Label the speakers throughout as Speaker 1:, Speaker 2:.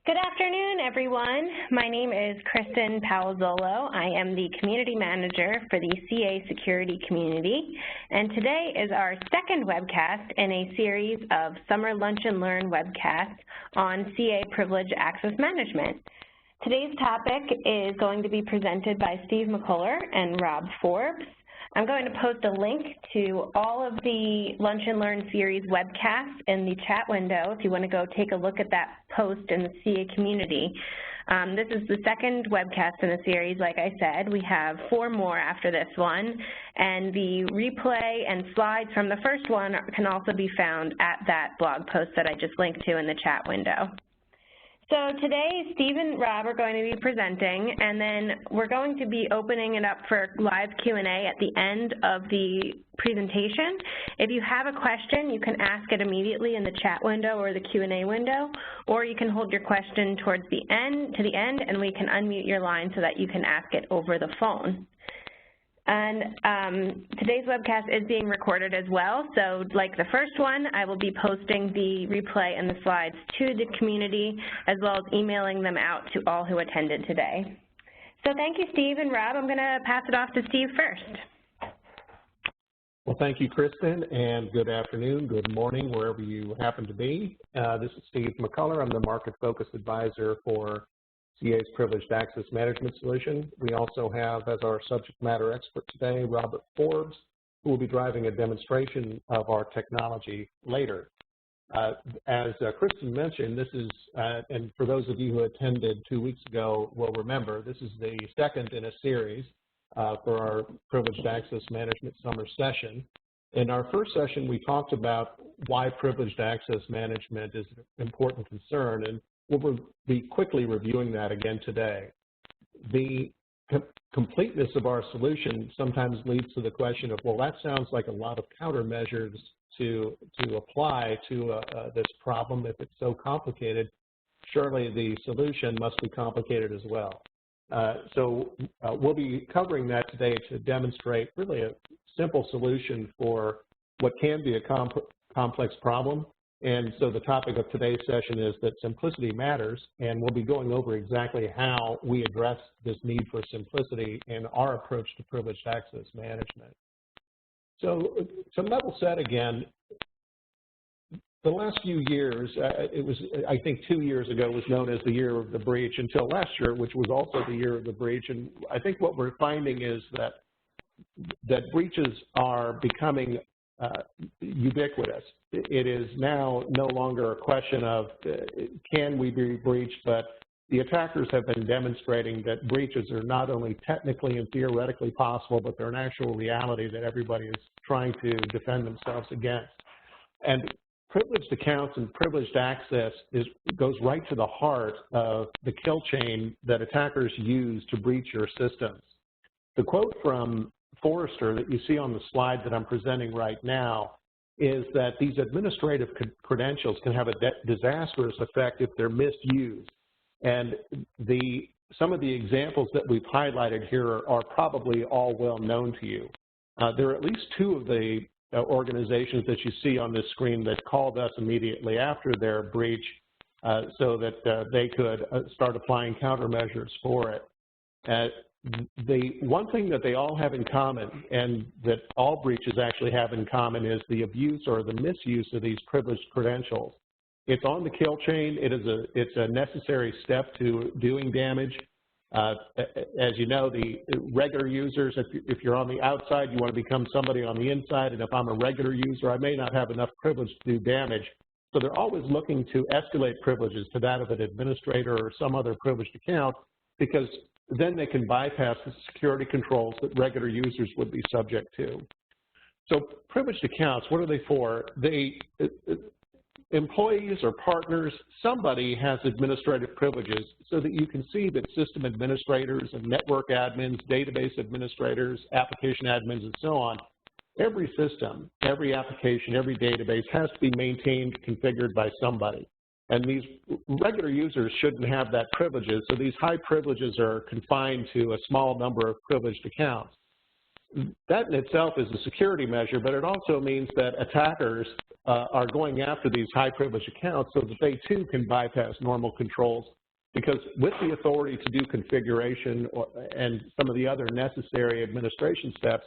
Speaker 1: Good afternoon, everyone. My name is Kristen Palazzolo. I am the Community Manager for the CA Security Community, and today is our second webcast in a series of Summer Lunch and Learn webcasts on CA Privileged Access Management. Today's topic is going to be presented by Steve McCullough and Rob Forbes. I'm going to post a link to all of the Lunch and Learn series webcasts in the chat window if you want to go take a look at that post in the CA community. This is the second webcast in the series, like I said. We have 4 more after this one, and the replay and slides from the first one can also be found at that blog post that I just linked to in the chat window. So today, Steve and Rob are going to be presenting, and then we're going to be opening it up for live Q&A at the end of the presentation. If you have a question, you can ask it immediately in the chat window or the Q&A window, or you can hold your question towards the end, and we can unmute your line so that you can ask it over the phone. And today's webcast is being recorded as well, so like the first one, I will be posting the replay and the slides to the community, as well as emailing them out to all who attended today. So thank you, Steve and Rob. I'm going to pass it off to Steve first.
Speaker 2: Well, thank you, Kristen, and good afternoon, good morning, wherever you happen to be. This is Steve McCullough. I'm the Market Focus Advisor for CA's Privileged Access Management Solution. We also have as our subject matter expert today, Robert Forbes, who will be driving a demonstration of our technology later. As Kristen mentioned, this is, and for those of you who attended 2 weeks ago will remember, this is the second in a series for our Privileged Access Management Summer Session. In our first session, we talked about why Privileged Access Management is an important concern, and we'll be quickly reviewing that again today. The completeness of our solution sometimes leads to the question of, well, that sounds like a lot of countermeasures to apply to this problem. If it's so complicated, surely the solution must be complicated as well. So we'll be covering that today to demonstrate really a simple solution for what can be a complex problem. And so the topic of today's session is that simplicity matters, and we'll be going over exactly how we address this need for simplicity in our approach to privileged access management. So to level set again, the last few years, it was, I think 2 years ago, was known as the year of the breach until last year, which was also the year of the breach. And I think what we're finding is that breaches are becoming ubiquitous. It is now no longer a question of can we be breached, but the attackers have been demonstrating that breaches are not only technically and theoretically possible, but they're an actual reality that everybody is trying to defend themselves against. And privileged accounts and privileged access goes right to the heart of the kill chain that attackers use to breach your systems. The quote from Forrester that you see on the slide that I'm presenting right now is that these administrative credentials can have a disastrous effect if they're misused. And some of the examples that we've highlighted here are probably all well known to you. There are at least 2 of the organizations that you see on this screen that called us immediately after their breach so that they could start applying countermeasures for it. The one thing that they all have in common, and that all breaches actually have in common, is the abuse or the misuse of these privileged credentials. It's on the kill chain. It's a necessary step to doing damage. As you know, the regular users, if you're on the outside, you want to become somebody on the inside, and if I'm a regular user, I may not have enough privilege to do damage. So they're always looking to escalate privileges to that of an administrator or some other privileged account, because then they can bypass the security controls that regular users would be subject to. So privileged accounts, what are they for? Employees or partners, somebody has administrative privileges so that you can see that system administrators and network admins, database administrators, application admins, and so on, every system, every application, every database has to be maintained, configured by somebody. And these regular users shouldn't have that privileges, so these high privileges are confined to a small number of privileged accounts. That in itself is a security measure, but it also means that attackers are going after these high privilege accounts so that they too can bypass normal controls, because with the authority to do configuration and some of the other necessary administration steps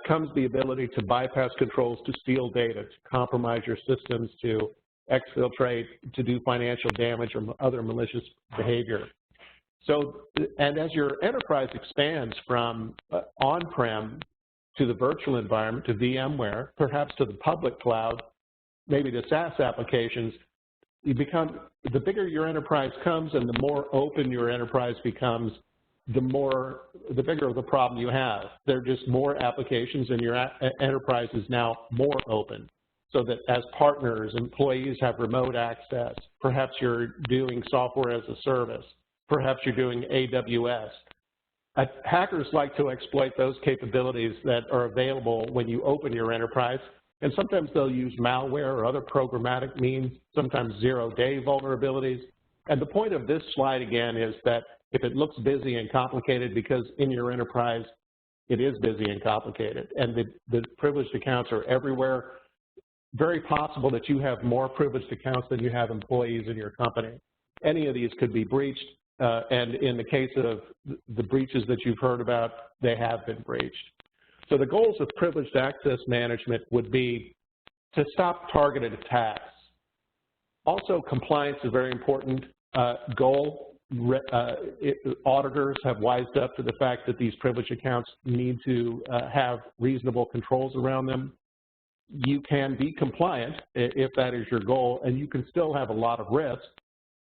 Speaker 2: comes the ability to bypass controls, to steal data, to compromise your systems, to exfiltrate, to do financial damage or other malicious behavior. So, and as your enterprise expands from on-prem to the virtual environment, to VMware, perhaps to the public cloud, maybe to SaaS applications, you become, the bigger your enterprise comes and the more open your enterprise becomes, the bigger the problem you have. There are just more applications and your enterprise is now more open, so that as partners, employees have remote access. Perhaps you're doing software as a service. Perhaps you're doing AWS. Hackers like to exploit those capabilities that are available when you open your enterprise, and sometimes they'll use malware or other programmatic means, sometimes zero-day vulnerabilities. And the point of this slide, again, is that if it looks busy and complicated, because in your enterprise it is busy and complicated, and the privileged accounts are everywhere, very possible that you have more privileged accounts than you have employees in your company. Any of these could be breached, and in the case of the breaches that you've heard about, they have been breached. So the goals of privileged access management would be to stop targeted attacks. Also, compliance is a very important goal. Auditors have wised up to the fact that these privileged accounts need to have reasonable controls around them. You can be compliant if that is your goal, and you can still have a lot of risk.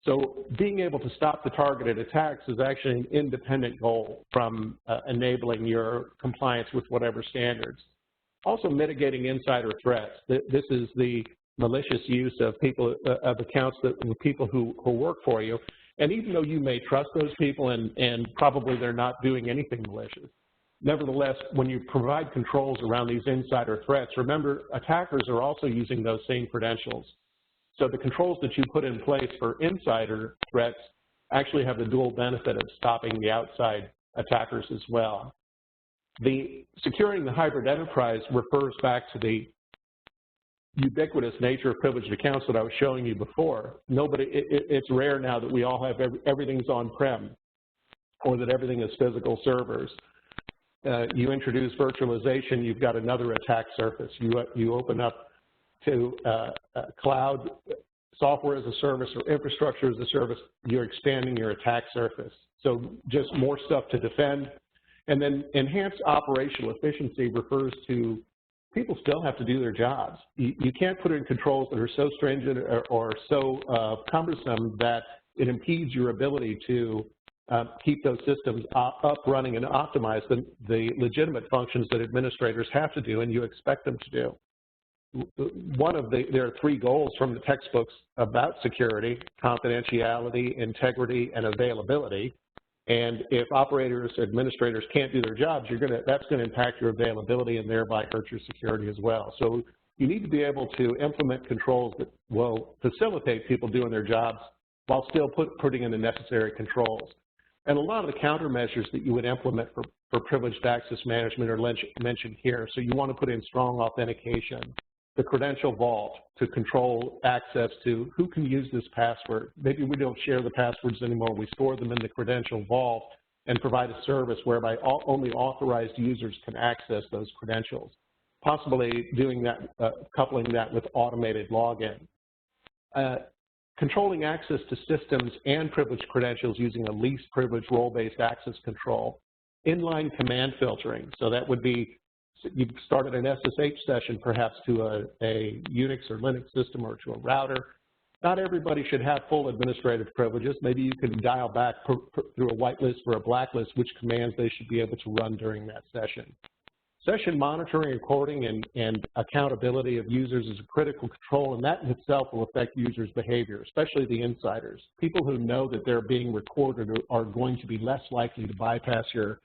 Speaker 2: So being able to stop the targeted attacks is actually an independent goal from enabling your compliance with whatever standards. Also, mitigating insider threats. This is the malicious use of accounts with people who work for you. And even though you may trust those people and probably they're not doing anything malicious, nevertheless, when you provide controls around these insider threats, remember, attackers are also using those same credentials. So the controls that you put in place for insider threats actually have the dual benefit of stopping the outside attackers as well. The securing the hybrid enterprise refers back to the ubiquitous nature of privileged accounts that I was showing you before. It's rare now that we all have everything's on-prem or that everything is physical servers. You introduce virtualization, you've got another attack surface. You open up to cloud, software as a service, or infrastructure as a service, you're expanding your attack surface. So just more stuff to defend. And then enhanced operational efficiency refers to people still have to do their jobs. You can't put in controls that are so stringent or so cumbersome that it impedes your ability to keep those systems up, running, and optimize the legitimate functions that administrators have to do and you expect them to do. There are three goals from the textbooks about security: confidentiality, integrity, and availability. And if operators, administrators can't do their jobs, that's going to impact your availability and thereby hurt your security as well. So you need to be able to implement controls that will facilitate people doing their jobs while still putting in the necessary controls. And a lot of the countermeasures that you would implement for privileged access management are mentioned here. So you want to put in strong authentication, the credential vault to control access to who can use this password. Maybe we don't share the passwords anymore. We store them in the credential vault and provide a service whereby only authorized users can access those credentials, possibly doing that, coupling that with automated login. Controlling access to systems and privileged credentials using a least privilege role-based access control. Inline command filtering, so that would be you've started an SSH session perhaps to a Unix or Linux system or to a router. Not everybody should have full administrative privileges. Maybe you can dial back through a whitelist or a blacklist which commands they should be able to run during that session. Session monitoring, recording, and accountability of users is a critical control, and that in itself will affect users' behavior, especially the insiders. People who know that they're being recorded are going to be less likely to bypass your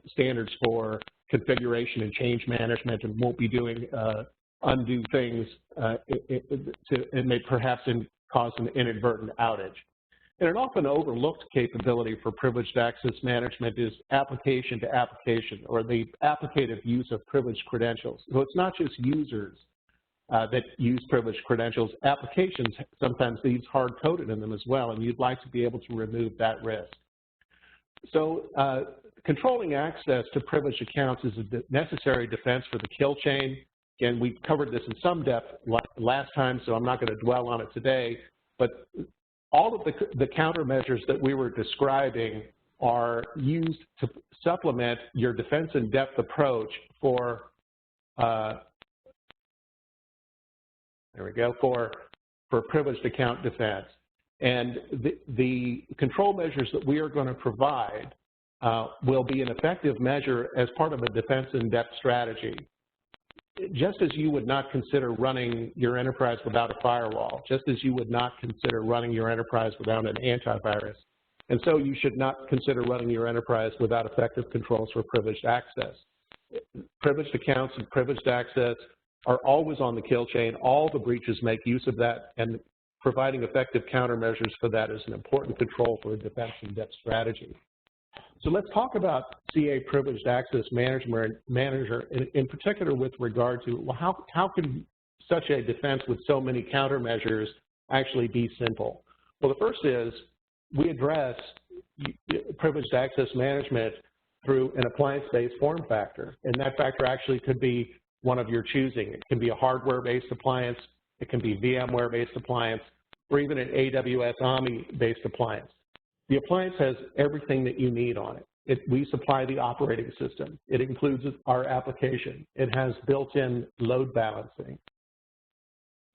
Speaker 2: standards for configuration and change management and won't be doing undue things and may perhaps cause an inadvertent outage. And an often overlooked capability for privileged access management is application to application, or the applicative use of privileged credentials. So it's not just users that use privileged credentials. Applications sometimes leave hard-coded in them as well, and you'd like to be able to remove that risk. So controlling access to privileged accounts is a necessary defense for the kill chain. Again, we covered this in some depth last time, so I'm not going to dwell on it today, but all of the countermeasures that we were describing are used to supplement your defense in depth approach for for privileged account defense. And the control measures that we are going to provide will be an effective measure as part of a defense in depth strategy. Just as you would not consider running your enterprise without a firewall, just as you would not consider running your enterprise without an antivirus. And so you should not consider running your enterprise without effective controls for privileged access. Privileged accounts and privileged access are always on the kill chain. All the breaches make use of that, and providing effective countermeasures for that is an important control for a defense in depth strategy. So let's talk about CA Privileged Access Manager in particular with regard to, well, how can such a defense with so many countermeasures actually be simple? Well, the first is we address privileged access management through an appliance-based form factor, and that factor actually could be one of your choosing. It can be a hardware-based appliance, it can be VMware-based appliance, or even an AWS Omni-based appliance. The appliance has everything that you need on it. We supply the operating system. It includes our application. It has built-in load balancing,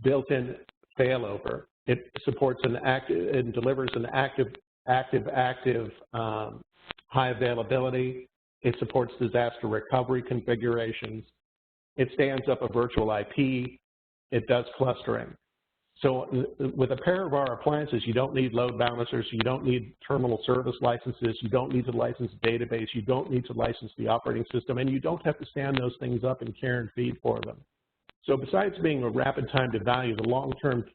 Speaker 2: built-in failover. It supports an active and delivers an active high availability. It supports disaster recovery configurations. It stands up a virtual IP. It does clustering. So with a pair of our appliances, you don't need load balancers, you don't need terminal service licenses, you don't need to license a database, you don't need to license the operating system, and you don't have to stand those things up and care and feed for them. So besides being a rapid time to value, the long-term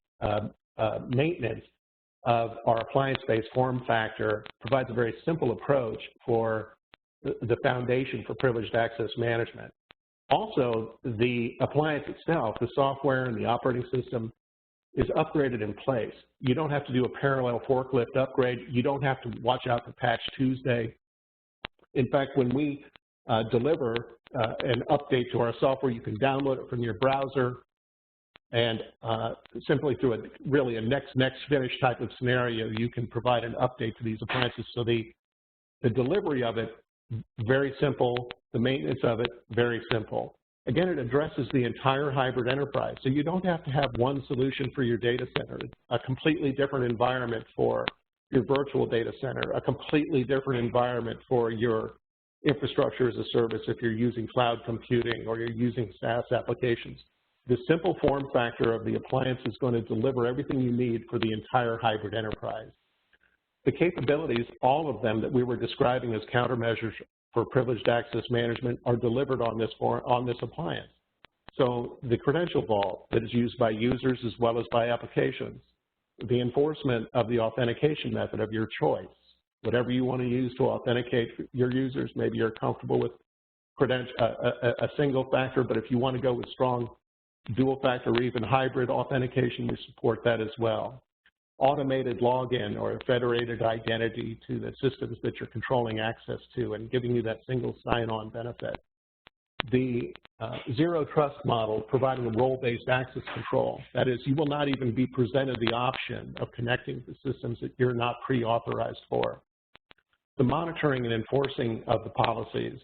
Speaker 2: maintenance of our appliance-based form factor provides a very simple approach for the foundation for privileged access management. Also, the appliance itself, the software and the operating system, is upgraded in place. You don't have to do a parallel forklift upgrade. You don't have to watch out for Patch Tuesday. In fact, when we deliver an update to our software, you can download it from your browser, and simply through a next finish type of scenario, you can provide an update to these appliances. So the delivery of it, very simple. The maintenance of it, very simple. Again, it addresses the entire hybrid enterprise. So you don't have to have one solution for your data center, a completely different environment for your virtual data center, a completely different environment for your infrastructure as a service if you're using cloud computing or you're using SaaS applications. The simple form factor of the appliance is going to deliver everything you need for the entire hybrid enterprise. The capabilities, all of them that we were describing as countermeasures for privileged access management, are delivered on this appliance. So the credential vault that is used by users as well as by applications, the enforcement of the authentication method of your choice, whatever you want to use to authenticate your users. Maybe you're comfortable with a single factor, but if you want to go with strong dual factor or even hybrid authentication, we support that as well. Automated login or federated identity to the systems that you're controlling access to and giving you that single sign-on benefit. The zero trust model providing a role-based access control. That is, you will not even be presented the option of connecting to systems that you're not pre-authorized for. The monitoring and enforcing of the policies.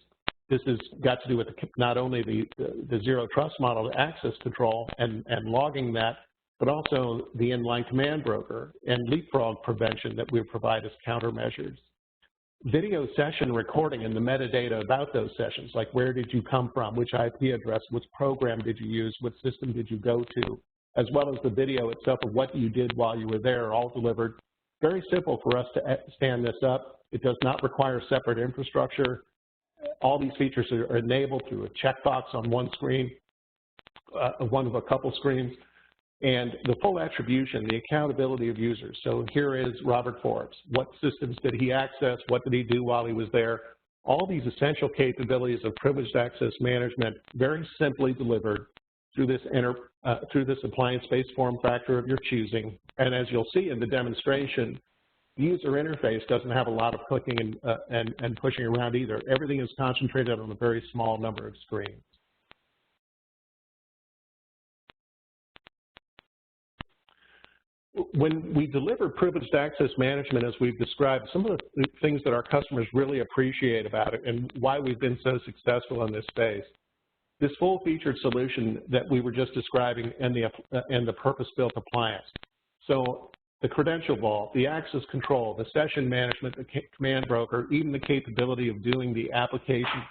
Speaker 2: This has got to do with not only the zero trust model access control and logging that, but also the inline command broker and leapfrog prevention that we provide as countermeasures. Video session recording and the metadata about those sessions, like where did you come from, which IP address, which program did you use, what system did you go to, as well as the video itself of what you did while you were there, are all delivered. Very simple for us to stand this up. It does not require separate infrastructure. All these features are enabled through a checkbox on one screen, one of a couple screens. And the full attribution, the accountability of users. So here is Robert Forbes. What systems did he access? What did he do while he was there? All these essential capabilities of privileged access management, very simply delivered through this appliance-based form factor of your choosing. And as you'll see in the demonstration, the user interface doesn't have a lot of clicking and pushing around either. Everything is concentrated on a very small number of screens. When we deliver privileged access management, as we've described, some of the things that our customers really appreciate about it and why we've been so successful in this space, this full-featured solution that we were just describing and the purpose-built appliance. So the credential vault, the access control, the session management, the command broker, even the capability of doing the application,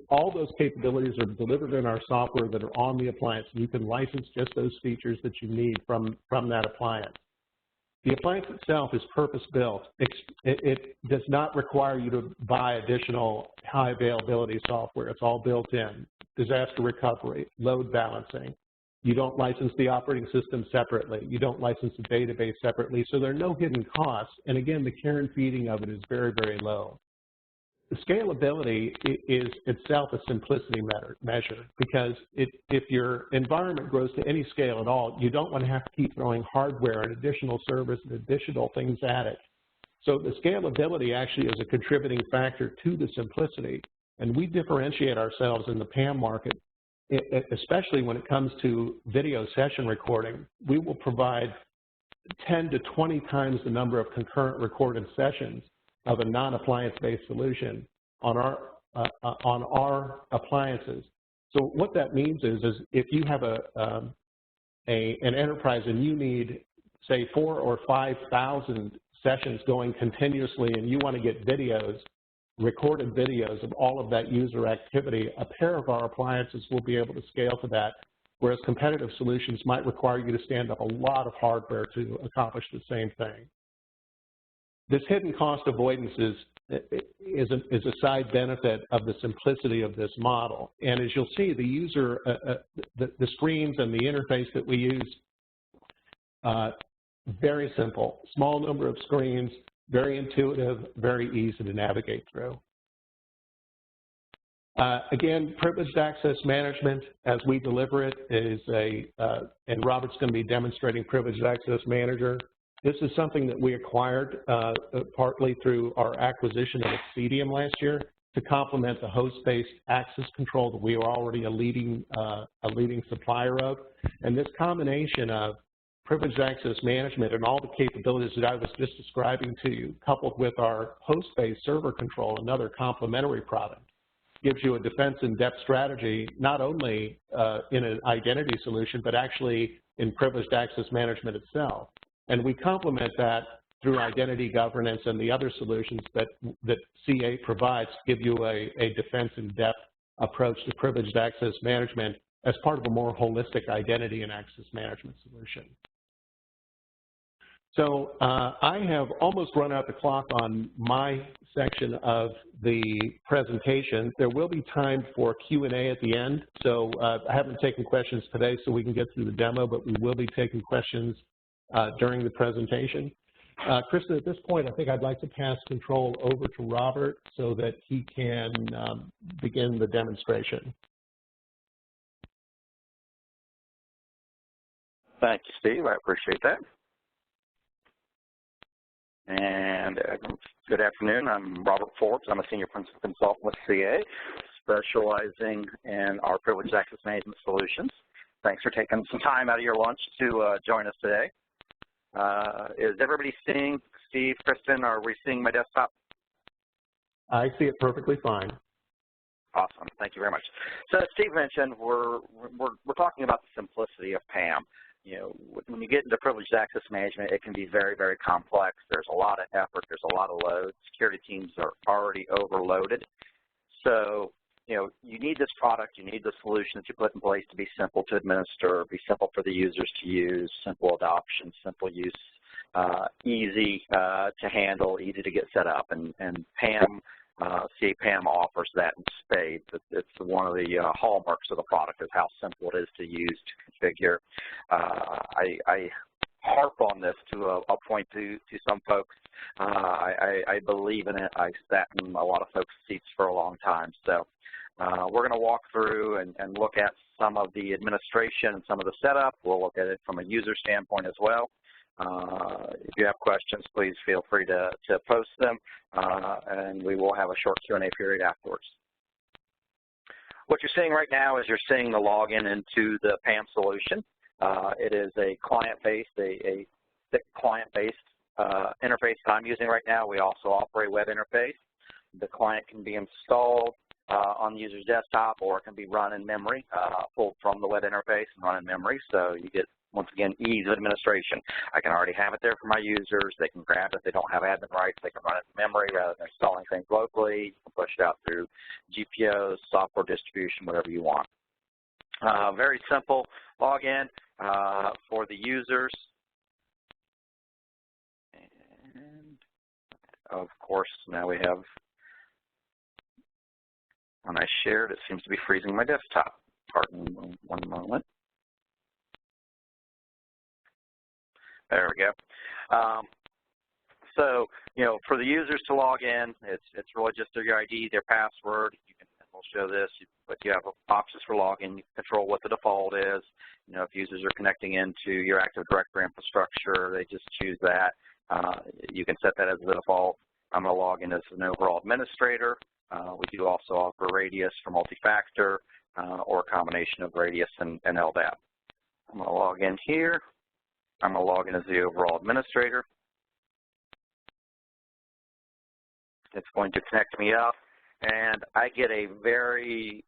Speaker 2: all those capabilities are delivered in our software that are on the appliance. You can license just those features that you need from that appliance. The appliance itself is purpose-built. It does not require you to buy additional high availability software. It's all built in. Disaster recovery, load balancing. You don't license the operating system separately. You don't license the database separately. So there are no hidden costs. And again, the care and feeding of it is very, very low. The scalability is itself a simplicity measure, because if your environment grows to any scale at all, you don't want to have to keep throwing hardware and additional service and additional things at it. So the scalability actually is a contributing factor to the simplicity, and we differentiate ourselves in the PAM market, especially when it comes to video session recording. We will provide 10 to 20 times the number of concurrent recorded sessions of a non-appliance-based solution on our appliances. So what that means is if you have an enterprise and you need, say, 4,000 or 5,000 sessions going continuously, and you want to get videos, recorded videos of all of that user activity, a pair of our appliances will be able to scale to that, whereas competitive solutions might require you to stand up a lot of hardware to accomplish the same thing. This hidden cost avoidance is a side benefit of the simplicity of this model. And as you'll see, the user, the screens and the interface that we use, very simple, small number of screens, very intuitive, very easy to navigate through. Again, privileged access management, as we deliver it, is and Robert's going to be demonstrating Privileged Access Manager. This is something that we acquired partly through our acquisition of Accedium last year to complement the host-based access control that we were already a leading supplier of. And this combination of privileged access management and all the capabilities that I was just describing to you, coupled with our host-based server control, another complementary product, gives you a defense in-depth strategy, not only in an identity solution, but actually in privileged access management itself. And we complement that through identity governance and the other solutions that CA provides to give you a defense in-depth approach to privileged access management as part of a more holistic identity and access management solution. So I have almost run out the clock on my section of the presentation. There will be time for Q&A at the end. So I haven't taken questions today so we can get through the demo, but we will be taking questions during the presentation. Kristen, at this point, I think I'd like to pass control over to Robert so that he can begin the demonstration.
Speaker 3: Thank you, Steve. I appreciate that. And good afternoon. I'm Robert Forbes. I'm a senior principal consultant with CA, specializing in our privileged access management solutions. Thanks for taking some time out of your lunch to join us today. Is everybody seeing, Steve, Kristen, are we seeing my desktop?
Speaker 2: I see it perfectly fine.
Speaker 3: Awesome. Thank you very much. So as Steve mentioned, we're talking about the simplicity of PAM. You know, when you get into privileged access management, it can be very, very complex. There's a lot of effort. There's a lot of load. Security teams are already overloaded. So, you know, you need this product. You need the solution that you put in place to be simple to administer, be simple for the users to use, simple adoption, simple use, easy to handle, easy to get set up. And PAM, CA PAM offers that in spades. It's one of the hallmarks of the product is how simple it is to use, to configure. I harp on this to a point to some folks. I believe in it. I've sat in a lot of folks' seats for a long time. So We're going to walk through and look at some of the administration and some of the setup. We'll look at it from a user standpoint as well. If you have questions, please feel free to post them, and we will have a short Q&A period afterwards. What you're seeing right now is you're seeing the login into the PAM solution. It is a client-based, a thick client-based interface that I'm using right now. We also offer a web interface. The client can be installed on the user's desktop, or it can be run in memory, pulled from the web interface and run in memory. So you get, once again, ease of administration. I can already have it there for my users. They can grab it. If they don't have admin rights, they can run it in memory rather than installing things locally. You can push it out through GPOs, software distribution, whatever you want. Very simple login for the users. And of course, now we have, when I shared, it seems to be freezing my desktop. Pardon one moment. There we go. So, you know, for the users to log in, it's really just their ID, their password. You can, we'll show this, but you have options for login. You can control what the default is. You know, if users are connecting into your Active Directory infrastructure, they just choose that. You can set that as the default. I'm going to log in as an overall administrator. We do also offer Radius for multi-factor or a combination of Radius and LDAP. I'm going to log in here. I'm going to log in as the overall administrator. It's going to connect me up, and I get a very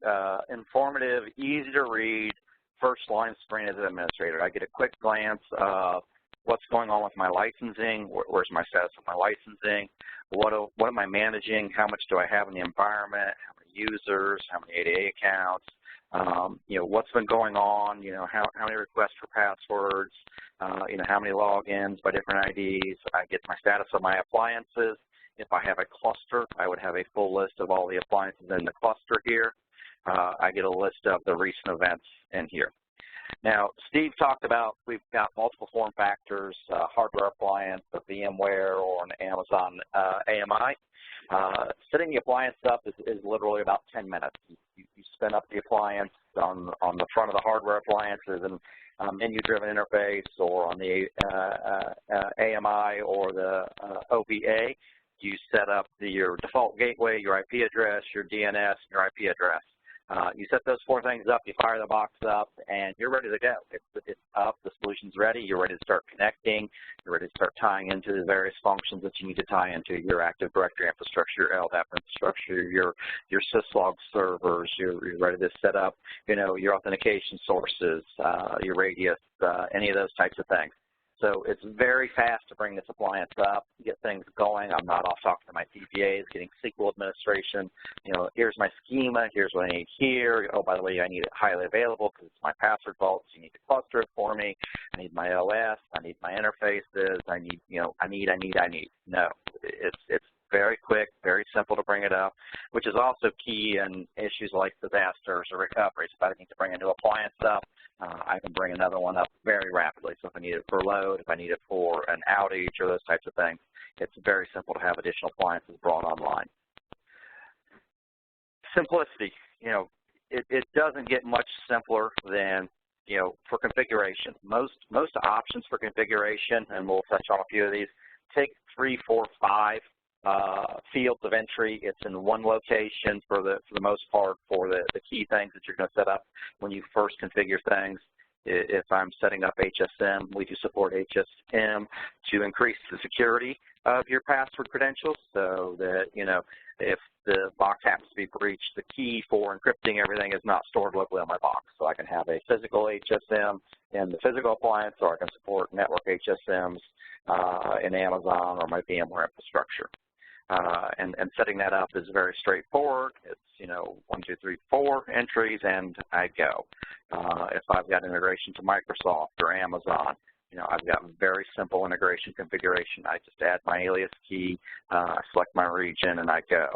Speaker 3: informative, easy to read first line screen as an administrator. I get a quick glance of what's going on with my licensing, where's my status of my licensing, what am I managing, how much do I have in the environment, how many users, how many ADA accounts, you know, what's been going on, you know, how many requests for passwords, you know, how many logins by different IDs. I get my status of my appliances. If I have a cluster, I would have a full list of all the appliances in the cluster here. I get a list of the recent events in here. Now, Steve talked about we've got multiple form factors, hardware appliance, a VMware, or an Amazon AMI. Setting the appliance up is literally about 10 minutes. You spin up the appliance on the front of the hardware appliances and menu-driven interface, or on the AMI or the OVA. You set up your default gateway, your IP address, your DNS, and your IP address. You set those four things up, you fire the box up, and you're ready to go. It's up, the solution's ready, you're ready to start connecting, you're ready to start tying into the various functions that you need to tie into your Active Directory infrastructure, your LDAP infrastructure, your syslog servers. You're ready to set up, you know, your authentication sources, your Radius, any of those types of things. So it's very fast to bring this appliance up, get things going. I'm not off talking to my DBAs, getting SQL administration. You know, here's my schema, here's what I need here. Oh, by the way, I need it highly available because it's my password vault, so you need to cluster it for me. I need my OS, I need my interfaces, I need, you know, I need. No, it's very quick, very simple to bring it up, which is also key in issues like disasters or recoveries. If I need to bring a new appliance up, I can bring another one up very rapidly. So if I need it for load, if I need it for an outage or those types of things, it's very simple to have additional appliances brought online. Simplicity, you know, it doesn't get much simpler than, you know, for configuration. Most options for configuration, and we'll touch on a few of these, take 3, 4, 5 fields of entry. It's in one location for the most part for the key things that you're going to set up when you first configure things. If I'm setting up HSM, we do support HSM to increase the security of your password credentials, so that, you know, if the box happens to be breached, the key for encrypting everything is not stored locally on my box. So I can have a physical HSM in the physical appliance, or I can support network HSMs in Amazon or my VMware infrastructure. And setting that up is very straightforward. It's, you know, 1, 2, 3, 4 entries, and I go. If I've got integration to Microsoft or Amazon, you know, I've got very simple integration configuration. I just add my alias key, I select my region, and I go.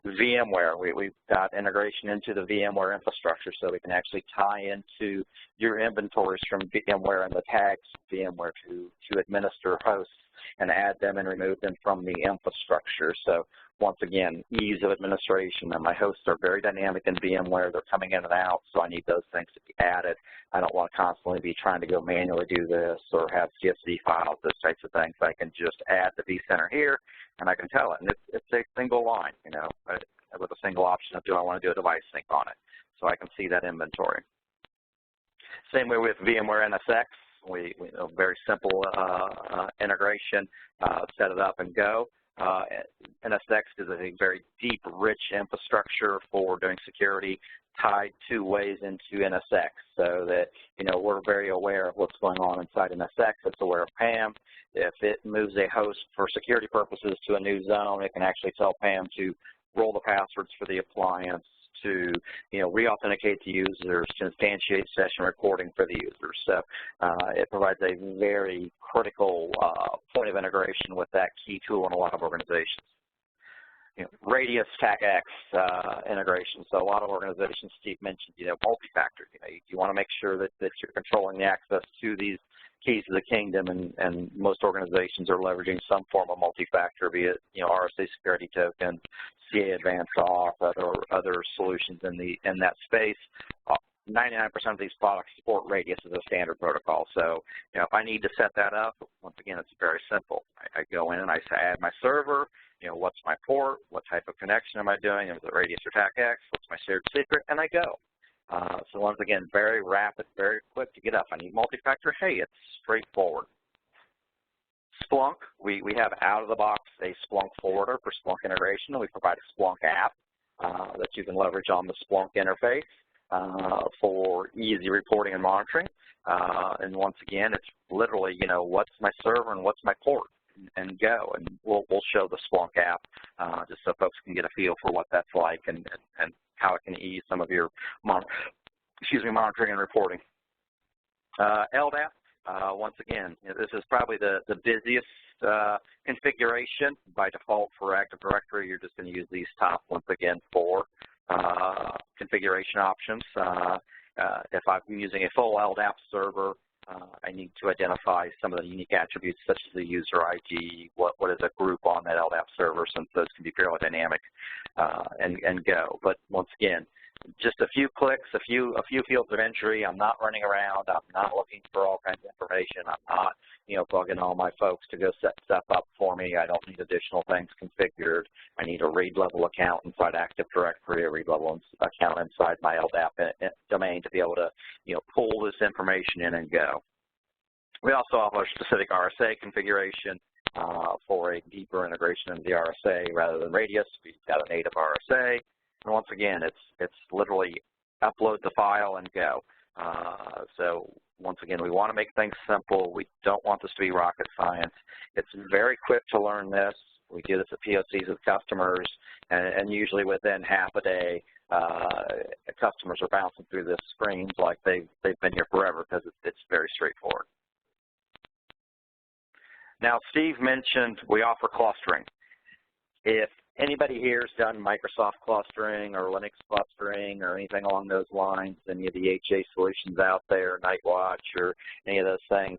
Speaker 3: VMware, we've got integration into the VMware infrastructure, so we can actually tie into your inventories from VMware and the tags VMware to administer hosts and add them and remove them from the infrastructure. So once again, ease of administration, and my hosts are very dynamic in VMware. They're coming in and out, so I need those things to be added. I don't want to constantly be trying to go manually do this or have CSV files, those types of things. I can just add the vCenter here, and I can tell it. And it's a single line, you know, with a single option of do I want to do a device sync on it. So I can see that inventory. Same way with VMware NSX. We a very simple integration, set it up and go. NSX is a very deep, rich infrastructure for doing security tied two ways into NSX, so that, you know, we're very aware of what's going on inside NSX. It's aware of PAM. If it moves a host for security purposes to a new zone, it can actually tell PAM to roll the passwords for the appliance, to, you know, re-authenticate the users, to instantiate session recording for the users. So it provides a very critical point of integration with that key tool in a lot of organizations. You know, Radius TACX integration. So a lot of organizations, Steve mentioned, you know, multi-factor. You know, you want to make sure that you're controlling the access to these keys of the kingdom, and most organizations are leveraging some form of multi-factor, be it, you know, RSA security tokens, CA advanced auth, or other solutions in that space. 99% of these products support Radius as a standard protocol. So, you know, if I need to set that up, once again, it's very simple. I go in and I add my server, you know, what's my port, what type of connection am I doing, is it Radius or TACX, what's my shared secret, and I go. So once again, very rapid, very quick to get up. I need multi-factor, hey, it's straightforward. Splunk, we have out of the box a Splunk forwarder for Splunk integration, and we provide a Splunk app that you can leverage on the Splunk interface for easy reporting and monitoring. And once again, it's literally, you know, what's my server and what's my port, and go. And we'll show the Splunk app just so folks can get a feel for what that's like and how it can ease some of your monitoring and reporting. LDAP. Once again, you know, this is probably the busiest configuration. By default for Active Directory, you're just going to use these top, once again, four configuration options. If I'm using a full LDAP server, I need to identify some of the unique attributes such as the user ID, what is a group on that LDAP server, since those can be fairly dynamic, and go. But once again, just a few clicks, a few fields of entry. I'm not running around. I'm not looking for all kinds of information. I'm not, you know, bugging all my folks to go set stuff up for me. I don't need additional things configured. I need a read level account inside Active Directory, a read level account inside my LDAP domain to be able to, you know, pull this information in and go. We also offer a specific RSA configuration for a deeper integration into the RSA rather than Radius. We've got a native RSA. And once again, it's literally upload the file and go. So once again, we want to make things simple. We don't want this to be rocket science. It's very quick to learn this. We do this at POCs with customers, and usually within half a day, customers are bouncing through this screens like they've been here forever, because it's very straightforward. Now, Steve mentioned we offer clustering. If anybody here has done Microsoft clustering or Linux clustering or anything along those lines, any of the HA solutions out there, Nightwatch or any of those things,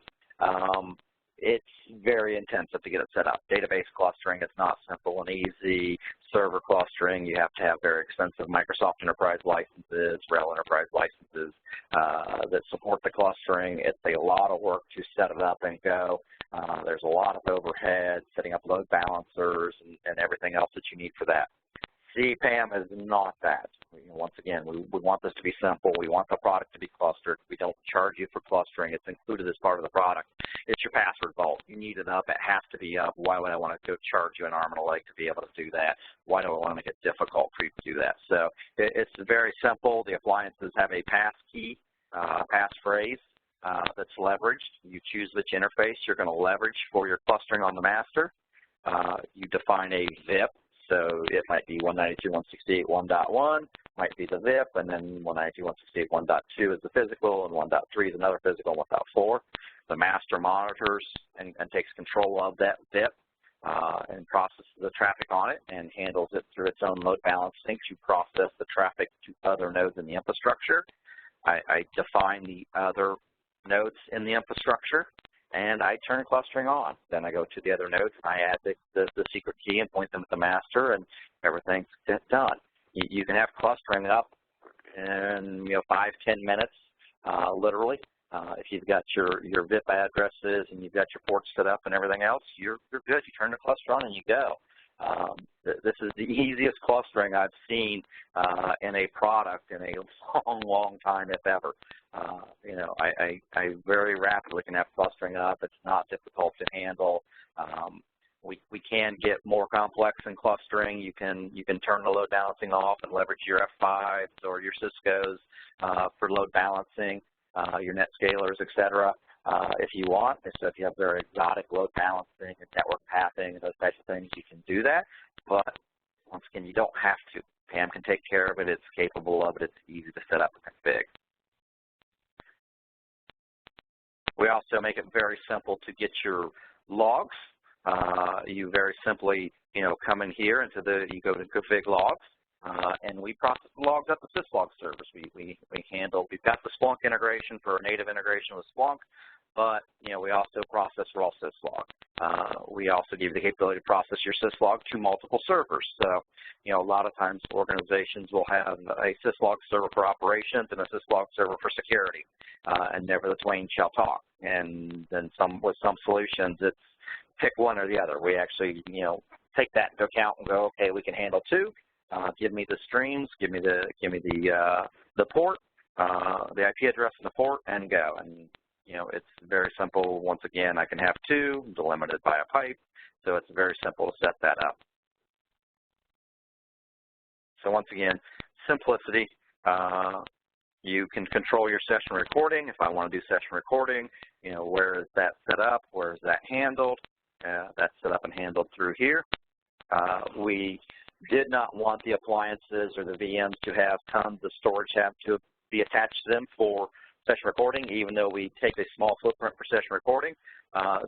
Speaker 3: it's very intensive to get it set up. Database clustering is not simple and easy. Server clustering, you have to have very expensive Microsoft Enterprise licenses, RHEL Enterprise licenses that support the clustering. It's a lot of work to set it up and go. There's a lot of overhead, setting up load balancers and everything else that you need for that. CPAM is not that. Once again, we want this to be simple. We want the product to be clustered. We don't charge you for clustering. It's included as part of the product. It's your password vault. You need it up. It has to be up. Why would I want to go charge you an arm and a leg to be able to do that? Why do I want to make it difficult for you to do that? So it's very simple. The appliances have a pass key, passphrase that's leveraged. You choose which interface you're going to leverage for your clustering on the master. You define a VIP. So it might be 192.168.1.1, might be the VIP, and then 192.168.1.2 is the physical, and 1.3 is another physical, and 1.4. The master monitors and takes control of that VIP and processes the traffic on it and handles it through its own load balancing to process the traffic to other nodes in the infrastructure. I define the other nodes in the infrastructure, and I turn clustering on. Then I go to the other nodes, and I add the secret key and point them at the master, and everything's done. You can have clustering up in 5, 10 minutes, literally. If you've got your VIP addresses and you've got your ports set up and everything else, you're good. You turn the cluster on and you go. This is the easiest clustering I've seen in a product in a long, long time, if ever. I very rapidly can have clustering up. It's not difficult to handle. We can get more complex in clustering. You can turn the load balancing off and leverage your F5s or your Cisco's for load balancing, your NetScalers, et cetera, if you want. So if you have very exotic load balancing and network pathing and those types of things, you can do that. But once again, you don't have to. PAM can take care of it. It's capable of it. It's easy to set up and config. We also make it very simple to get your logs. You very simply, come in here you go to config logs, and we process the logs at the syslog servers. We've got the Splunk integration for native integration with Splunk, but, we also process raw syslog. We also give you the capability to process your syslog to multiple servers. So, a lot of times organizations will have a syslog server for operations and a syslog server for security, and never the twain shall talk. And then with some solutions, it's pick one or the other. We actually, take that into account and go, okay, we can handle two. Give me the streams, give me the port, the IP address and the port, and go. And it's very simple. Once again, I can have two, delimited by a pipe, so it's very simple to set that up. So once again, simplicity. You can control your session recording. If I want to do session recording, where is that set up? Where is that handled? That's set up and handled through here. We did not want the appliances or the VMs to have tons of storage have to be attached to them for session recording, even though we take a small footprint for session recording.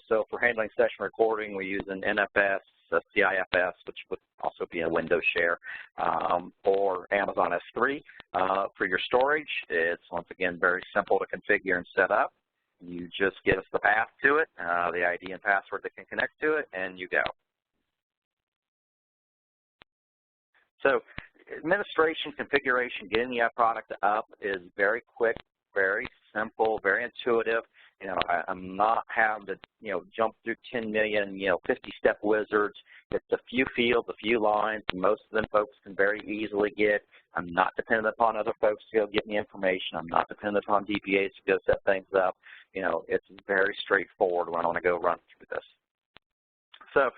Speaker 3: So for handling session recording, we use an NFS, a CIFS, which would also be a Windows share, or Amazon S3. For your storage, it's once again very simple to configure and set up. You just give us the path to it, the ID and password that can connect to it, and you go. So administration, configuration, getting the product up is very quick, very simple, very intuitive. I'm not having to, jump through 10 million, 50-step wizards. It's a few fields, a few lines, and most of them folks can very easily get. I'm not dependent upon other folks to go get me information. I'm not dependent upon DBAs to go set things up. It's very straightforward when I want to go run through this. So,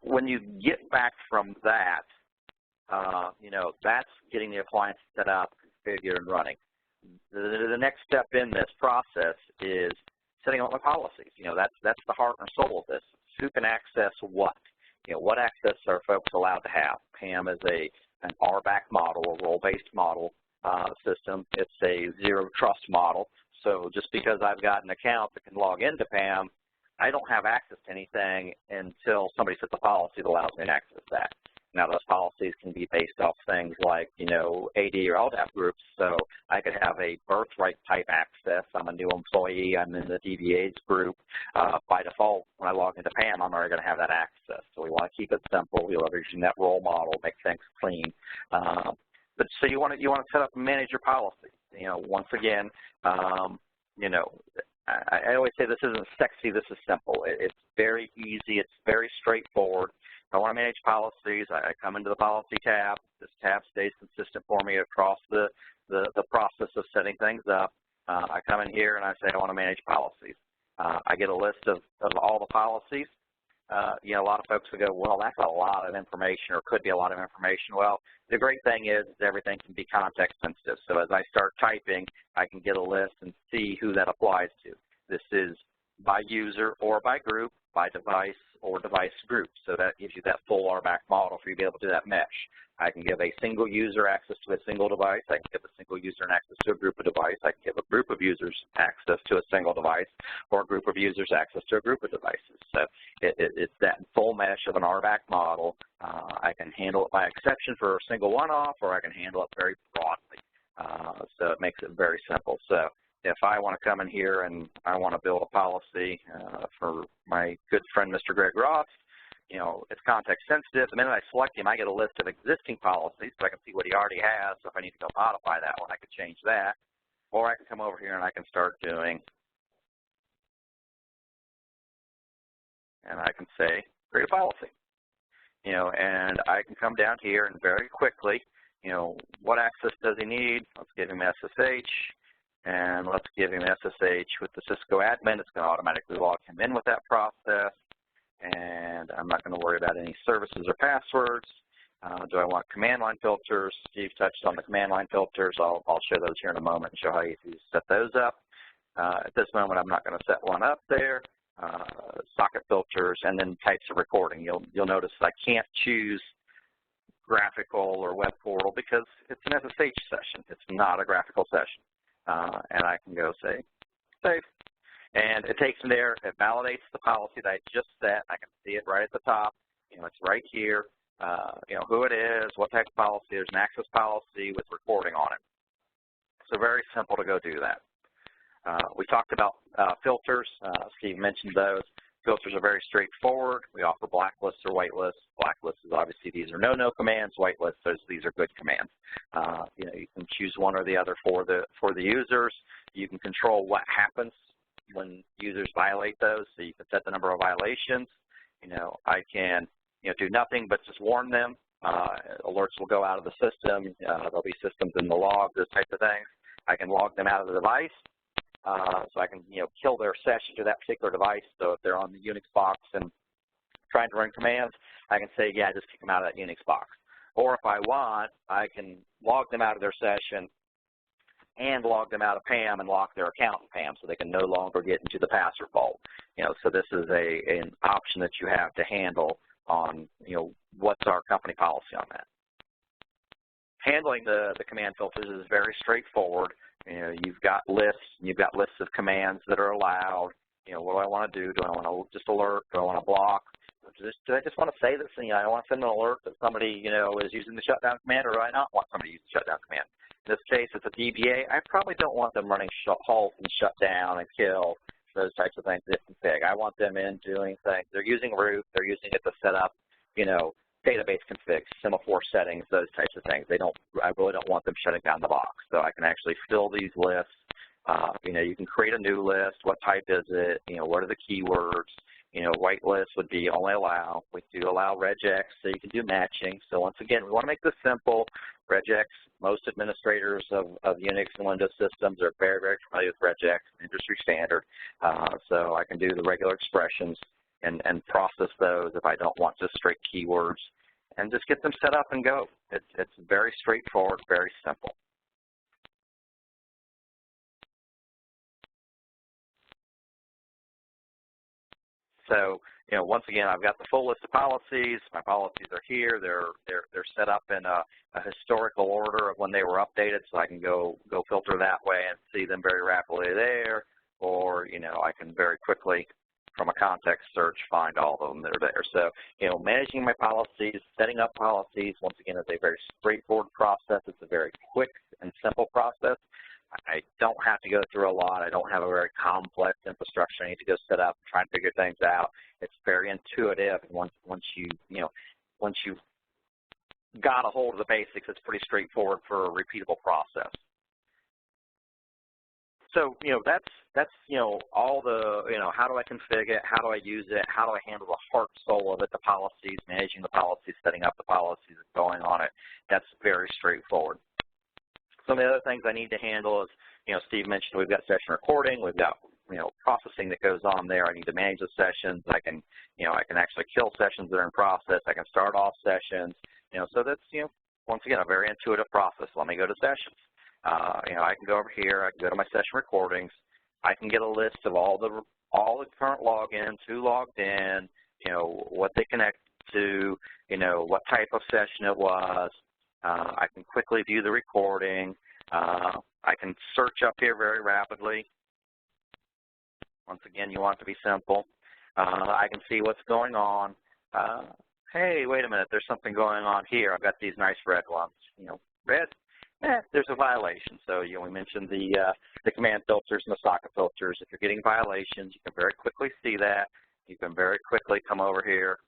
Speaker 3: when you get back from that, that's getting the appliance set up, configured, and running. The next step in this process is setting up my policies. That's the heart and soul of this. Who can access what? What access are folks allowed to have? PAM is an RBAC model, a role-based model system. It's a zero trust model. So just because I've got an account that can log into PAM, I don't have access to anything until somebody sets a policy that allows me to access that. Now, those policies can be based off things like, AD or LDAP groups. So I could have a birthright type access. I'm a new employee. I'm in the DBAs group. By default, when I log into PAM, I'm already going to have that access. So we want to keep it simple. We leverage that role model, make things clean. But so you want to set up and manage your policy. Once again, I always say this isn't sexy. This is simple. It's very easy. It's very straightforward. If I want to manage policies, I come into the policy tab. This tab stays consistent for me across the process of setting things up. I come in here and I say I want to manage policies. I get a list of all the policies. A lot of folks will go, well, that's a lot of information or could be a lot of information. Well, the great thing is everything can be context sensitive. So as I start typing, I can get a list and see who that applies to. This is by user or by group, by device or device group. So that gives you that full RBAC model for you to be able to do that mesh. I can give a single user access to a single device. I can give a single user access to a group of devices. I can give a group of users access to a single device or a group of users access to a group of devices. So it's that full mesh of an RBAC model. I can handle it by exception for a single one-off, or I can handle it very broadly. So it makes it very simple. So if I want to come in here and I want to build a policy for my good friend, Mr. Greg Ross, you know, it's context sensitive. The minute I select him, I get a list of existing policies, so I can see what he already has. So if I need to go modify that one, I can change that. Or I can come over here and I can start doing, and I can say, create a policy. You know, and I can come down here and very quickly, you know, what access does he need? Let's give him SSH, and let's give him SSH with the Cisco admin. It's going to automatically log him in with that process, and I'm not going to worry about any services or passwords. Do I want command line filters? Steve touched on the command line filters. I'll show those here in a moment and show how you set those up. At this moment, I'm not going to set one up there. Socket filters, and then types of recording. You'll notice I can't choose graphical or web portal because it's an SSH session. It's not a graphical session. And I can go say, save. And it takes me there. It validates the policy that I just set. I can see it right at the top. You know, it's right here. You know, who it is, what type of policy. There's an access policy with recording on it. So very simple to go do that. We talked about filters. Steve mentioned those. Filters are very straightforward. We offer blacklists or whitelists. Blacklists is obviously these are no commands. Whitelists is these are good commands. You know, you can choose one or the other for the users. You can control what happens when users violate those. So you can set the number of violations. You know, I can do nothing but just warn them. Alerts will go out of the system. There'll be systems in the log, those types of things. I can log them out of the device. So I can, kill their session to that particular device. So if they're on the Unix box and trying to run commands, I can say, yeah, just kick them out of that Unix box. Or if I want, I can log them out of their session and log them out of PAM and lock their account in PAM so they can no longer get into the password vault. So this is an option that you have to handle on, what's our company policy on that. Handling the command filters is very straightforward. You've got lists of commands that are allowed. What do I want to do? Do I want to just alert? Do I want to block? Do I just want to say this? I want to send an alert that somebody, is using the shutdown command, or do I not want somebody to use the shutdown command? In this case, it's a DBA. I probably don't want them running halt and shut down and kill, those types of things. Config. I want them in doing things. They're using root. They're using it to set up, database configs, semaphore settings, those types of things. I really don't want them shutting down the box. So I can actually fill these lists. You can create a new list. What type is it? What are the keywords? Whitelist would be only allow. We do allow regex, so you can do matching. So once again, we want to make this simple. Regex, most administrators of Unix and Windows systems are very, very familiar with regex, industry standard. So I can do the regular expressions and process those if I don't want just straight keywords, and just get them set up and go. It's very straightforward, very simple. So, once again, I've got the full list of policies. My policies are here. They're set up in a historical order of when they were updated, so I can go filter that way and see them very rapidly there, or I can very quickly, from a context search, find all of them that are there. So, managing my policies, setting up policies, once again, is a very straightforward process. It's a very quick and simple process. I don't have to go through a lot. I don't have a very complex infrastructure I need to go set up and try and figure things out. It's very intuitive. Once you've got a hold of the basics, it's pretty straightforward for a repeatable process. So, that's all the, how do I configure it? How do I use it? How do I handle the heart soul of it, the policies, managing the policies, setting up the policies, going on it? That's very straightforward. Some of the other things I need to handle is, Steve mentioned we've got session recording, we've got, processing that goes on there. I need to manage the sessions. I can actually kill sessions that are in process. I can start off sessions. So that's, once again, a very intuitive process. Let me go to sessions. I can go over here. I can go to my session recordings. I can get a list of all the current logins, who logged in, what they connect to, what type of session it was. I can quickly view the recording. I can search up here very rapidly. Once again, you want it to be simple. I can see what's going on. Hey, wait a minute, there's something going on here. I've got these nice red ones. Red, there's a violation. So we mentioned the command filters and the socket filters. If you're getting violations, you can very quickly see that. You can very quickly come over here,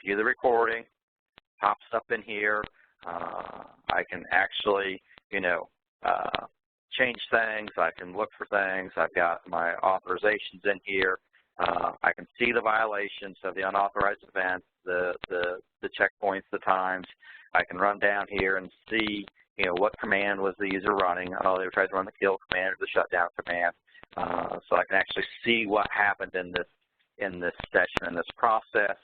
Speaker 3: view the recording, pops up in here. I can actually, change things. I can look for things. I've got my authorizations in here. I can see the violations of the unauthorized events, the checkpoints, the times. I can run down here and see, what command was the user running. Oh, they tried to run the kill command or the shutdown command. So I can actually see what happened in this session, in this process.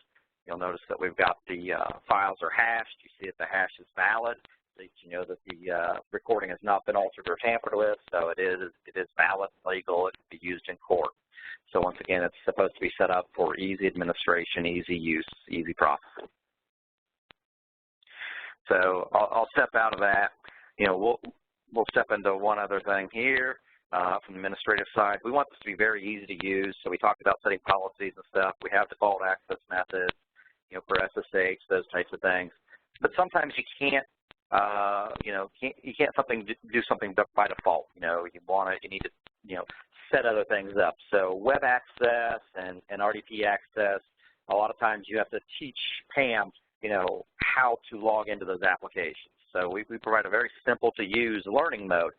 Speaker 3: You'll notice that we've got the files are hashed. You see that the hash is valid. So you know that the recording has not been altered or tampered with, so it is valid, legal, it can be used in court. So once again, it's supposed to be set up for easy administration, easy use, easy processing. So I'll step out of that. We'll step into one other thing here from the administrative side. We want this to be very easy to use. So we talked about setting policies and stuff. We have default access methods, for SSH, those types of things. But sometimes you can't. You can't do something by default. You need to, set other things up. So web access and RDP access, a lot of times you have to teach PAM, how to log into those applications. So we provide a very simple to use learning mode.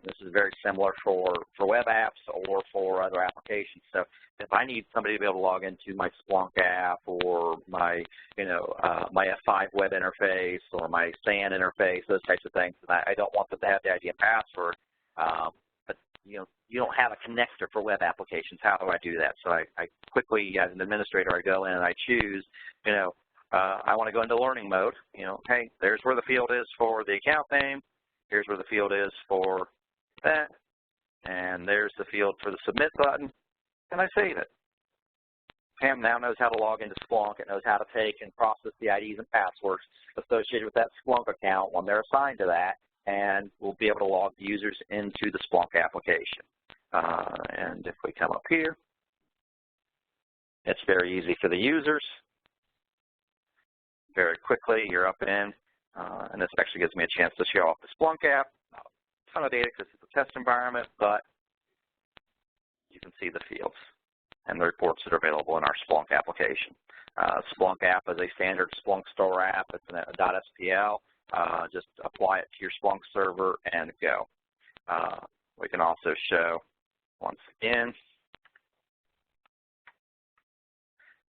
Speaker 3: This is very similar for web apps or for other applications. So if I need somebody to be able to log into my Splunk app or my, my F5 web interface or my SAN interface, those types of things, and I don't want them to have the ID and password, but you don't have a connector for web applications. How do I do that? So I quickly, as an administrator, I go in and I choose, I want to go into learning mode. Hey, there's where the field is for the account name. Here's where the field is for that. And there's the field for the submit button. And I save it. PAM now knows how to log into Splunk. It knows how to take and process the IDs and passwords associated with that Splunk account when they're assigned to that. And we'll be able to log the users into the Splunk application. And if we come up here, it's very easy for the users. Very quickly, you're up in, and this actually gives me a chance to show off the Splunk app. Not a ton of data because it's a test environment, but you can see the fields and the reports that are available in our Splunk application. Splunk app is a standard Splunk store app. It's a .spl. Just apply it to your Splunk server and go. We can also show, once again,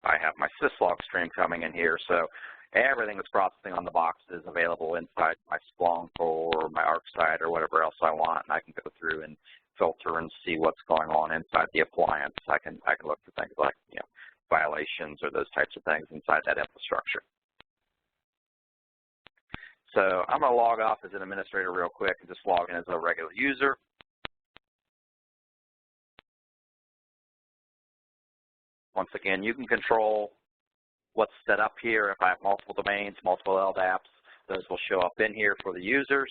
Speaker 3: I have my syslog stream coming in here. So everything that's processing on the box is available inside my Splunk or my ArcSight or whatever else I want, and I can go through and filter and see what's going on inside the appliance. I can look for things like violations or those types of things inside that infrastructure. So I'm going to log off as an administrator real quick and just log in as a regular user. Once again, you can control what's set up here. If I have multiple domains, multiple LDAPs, those will show up in here for the users.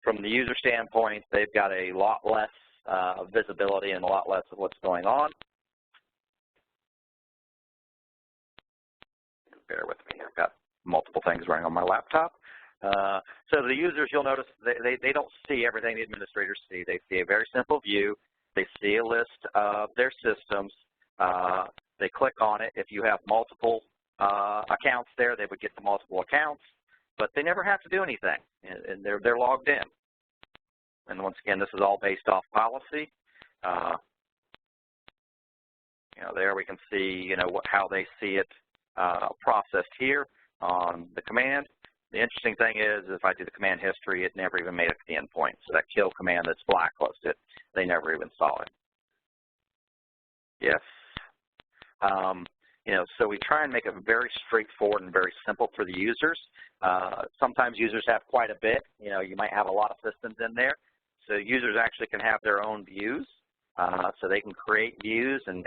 Speaker 3: From the user standpoint, they've got a lot less visibility and a lot less of what's going on. Bear with me, I've got multiple things running on my laptop. So the users, you'll notice, they don't see everything the administrators see. They see a very simple view. They see a list of their systems. They click on it. If you have multiple accounts there, they would get the multiple accounts, but they never have to do anything, and they're logged in. And once again, this is all based off policy. There we can see, how they see it processed here on the command. The interesting thing is, if I do the command history, it never even made it to the endpoint. So that kill command that's blacklisted, they never even saw it. Yes. So we try and make it very straightforward and very simple for the users. Sometimes users have quite a bit. You might have a lot of systems in there. So users actually can have their own views. So they can create views and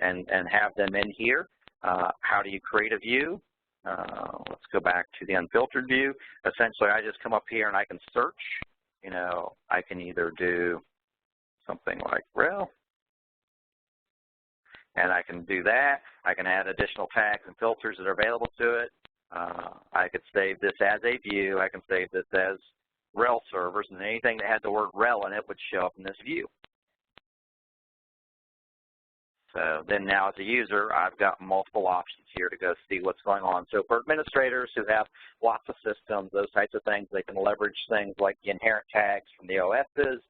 Speaker 3: have them in here. How do you create a view? Let's go back to the unfiltered view. Essentially, I just come up here and I can search. I can either do something like rel. And I can do that. I can add additional tags and filters that are available to it. I could save this as a view. I can save this as rel servers, and anything that had the word rel in it would show up in this view. So then now as a user, I've got multiple options here to go see what's going on. So for administrators who have lots of systems, those types of things, they can leverage things like the inherent tags from the OSs,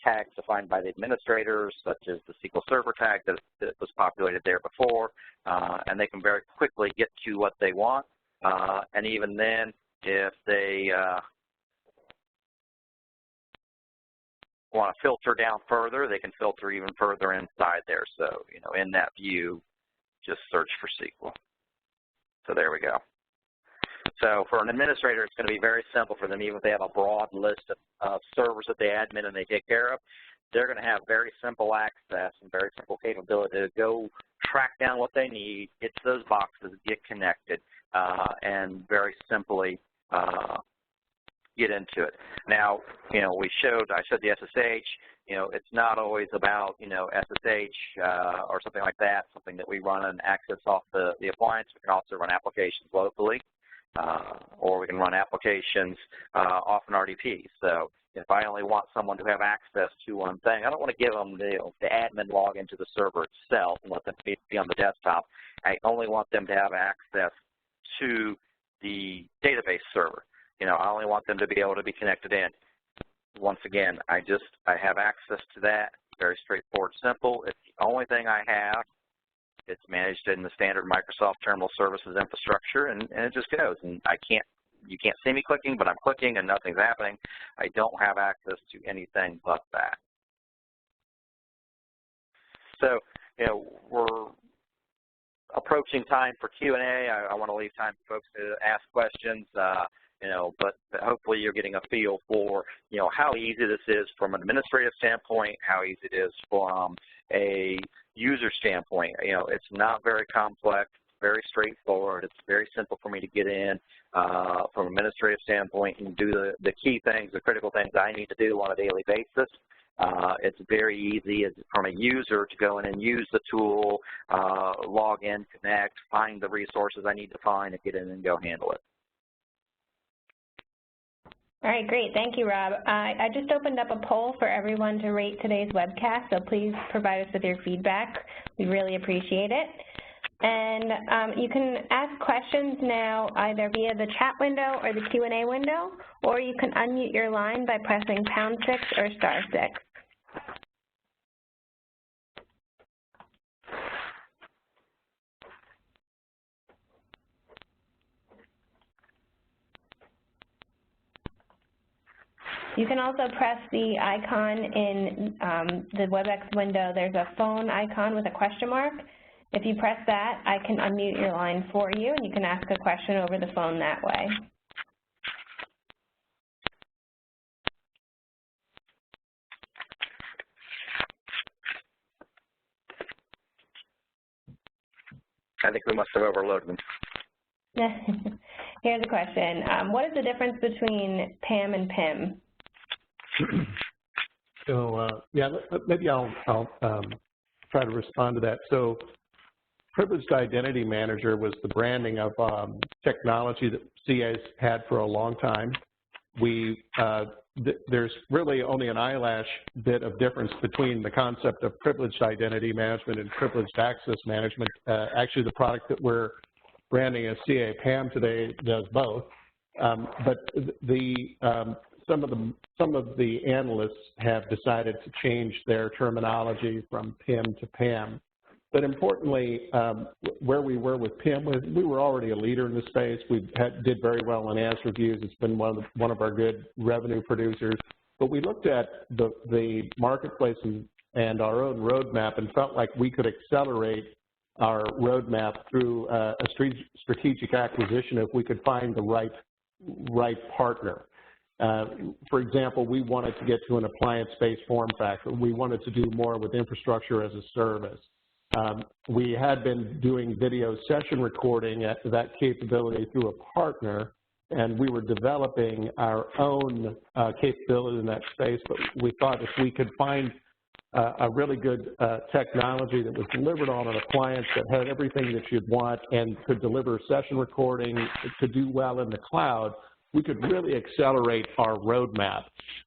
Speaker 3: tags defined by the administrators, such as the SQL Server tag that was populated there before, and they can very quickly get to what they want. And even then, if they want to filter down further, they can filter even further inside there. So, you know, in that view, just search for SQL. So there we go. So for an administrator, it's going to be very simple for them, even if they have a broad list of servers that they admin and they take care of. They're going to have very simple access and very simple capability to go track down what they need, get to those boxes, get connected, and very simply get into it. Now, you know, I showed the SSH. You know, it's not always about, you know, SSH or something like that, something that we run and access off the appliance. We can also run applications locally, or we can run applications off an RDP. So if I only want someone to have access to one thing, I don't want to give them the admin login to the server itself and let them be on the desktop. I only want them to have access to the database server. You know, I only want them to be able to be connected in. Once again, I have access to that. Very straightforward, simple. It's the only thing I have. It's managed in the standard Microsoft Terminal Services infrastructure, and it just goes. And you can't see me clicking, but I'm clicking and nothing's happening. I don't have access to anything but that. So, you know, we're approaching time for Q&A. I want to leave time for folks to ask questions. You know, but hopefully you're getting a feel for, you know, how easy this is from an administrative standpoint, how easy it is from a user standpoint. You know, it's not very complex, very straightforward. It's very simple for me to get in from an administrative standpoint and do the key things, the critical things I need to do on a daily basis. It's very easy from a user to go in and use the tool, log in, connect, find the resources I need to find, and get in and go handle it.
Speaker 1: All right, great. Thank you, Rob. I just opened up a poll for everyone to rate today's webcast, so please provide us with your feedback. We really appreciate it. And you can ask questions now either via the chat window or the Q&A window, or you can unmute your line by pressing #6 or *6. You can also press the icon in the WebEx window. There's a phone icon with a question mark. If you press that, I can unmute your line for you, and you can ask a question over the phone that way.
Speaker 3: I think we must have overloaded them.
Speaker 1: Here's a question. What is the difference between PAM and PIM?
Speaker 2: So yeah, maybe I'll try to respond to that. So Privileged Identity Manager was the branding of technology that CA's had for a long time. There's really only an eyelash bit of difference between the concept of Privileged Identity Management and Privileged Access Management. Actually, the product that we're branding as CA PAM today does both. But some of the analysts have decided to change their terminology from PIM to PAM. But importantly, where we were with PIM was we were already a leader in the space. We did very well in AS reviews. It's been one of our good revenue producers. But we looked at the marketplace and our own roadmap and felt like we could accelerate our roadmap through a strategic acquisition if we could find the right partner. For example, we wanted to get to an appliance-based form factor. We wanted to do more with infrastructure as a service. We had been doing video session recording at that capability through a partner, and we were developing our own capability in that space, but we thought if we could find a really good technology that was delivered on an appliance that had everything that you'd want and could deliver session recording, to do well in the cloud, we could really accelerate our roadmap.